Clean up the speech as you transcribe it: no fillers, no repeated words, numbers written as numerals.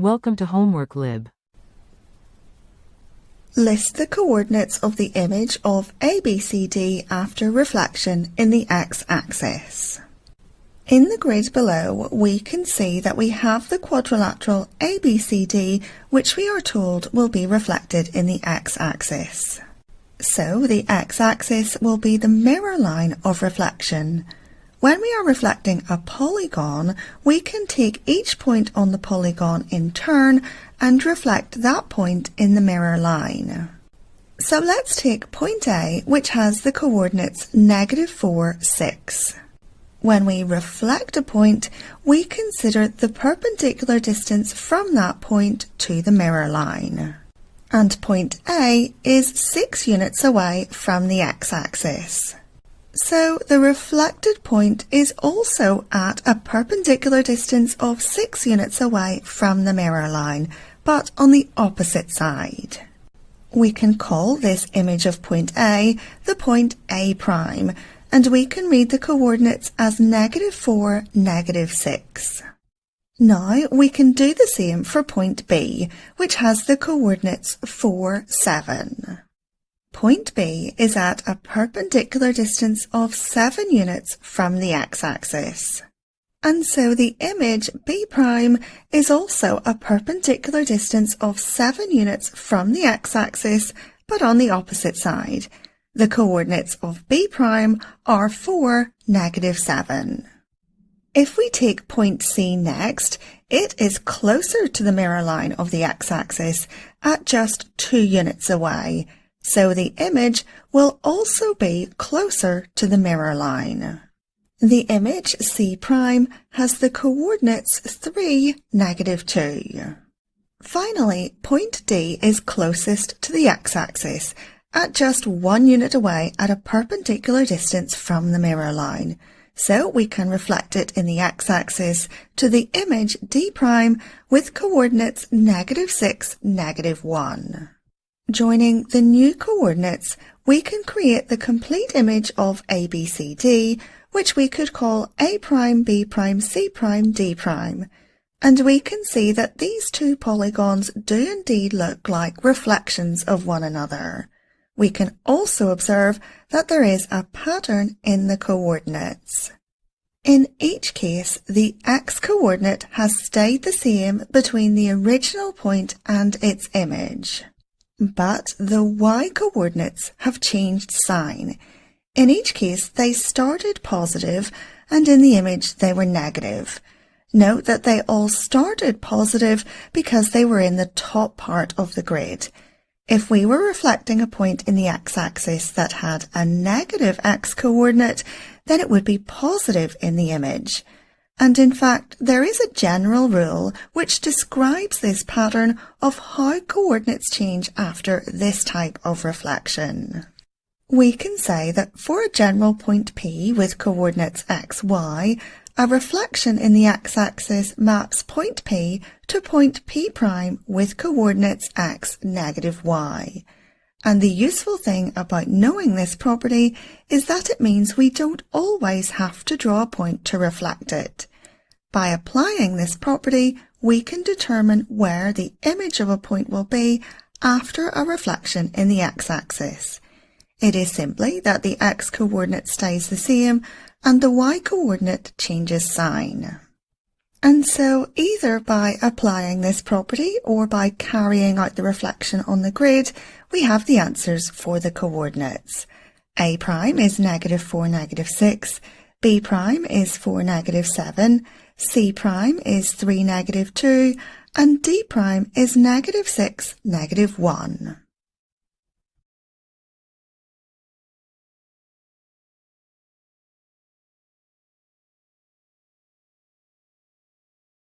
Welcome to homeworklib. List the coordinates of the image of ABCD after reflection in the x-axis. In the grid below, we can see that we have the quadrilateral ABCD, which we are told will be reflected in the x-axis. So the x-axis will be the mirror line of reflection. When we are reflecting a polygon, we can take each point on the polygon in turn and reflect that point in the mirror line. So let's take point A, which has the coordinates -4, 6. When we reflect a point, we consider the perpendicular distance from that point to the mirror line. And point A is 6 units away from the x-axis. So the reflected point is also at a perpendicular distance of 6 units away from the mirror line, but on the opposite side. We can call this image of point A the point A', and we can read the coordinates as -4, -6. Now we can do the same for point B, which has the coordinates 4, 7. Point B is at a perpendicular distance of 7 units from the x-axis. And so the image B' is also a perpendicular distance of 7 units from the x-axis, but on the opposite side. The coordinates of B' are 4, -7. If we take point C next, it is closer to the mirror line of the x-axis at just 2 units away. So the image will also be closer to the mirror line. The image C' has the coordinates 3, -2. Finally, point D is closest to the x-axis, at just 1 unit away at a perpendicular distance from the mirror line. So we can reflect it in the x-axis to the image D' with coordinates -6, -1. Joining the new coordinates, we can create the complete image of ABCD, which we could call A', B', C', D'. And we can see that these two polygons do indeed look like reflections of one another. We can also observe that there is a pattern in the coordinates. In each case, the x-coordinate has stayed the same between the original point and its image. But the y-coordinates have changed sign. In each case, they started positive, and in the image they were negative. Note that they all started positive because they were in the top part of the grid. If we were reflecting a point in the x-axis that had a negative x-coordinate, then it would be positive in the image. And in fact, there is a general rule which describes this pattern of how coordinates change after this type of reflection. We can say that for a general point P with coordinates x, y, a reflection in the x-axis maps point P to point P' with coordinates x, -y. And the useful thing about knowing this property is that it means we don't always have to draw a point to reflect it. By applying this property, we can determine where the image of a point will be after a reflection in the x-axis. It is simply that the x-coordinate stays the same and the y-coordinate changes sign. And so either by applying this property or by carrying out the reflection on the grid, we have the answers for the coordinates. A' is -4, -6, B' is 4, -7, C' is 3, -2, and D' is -6, -1.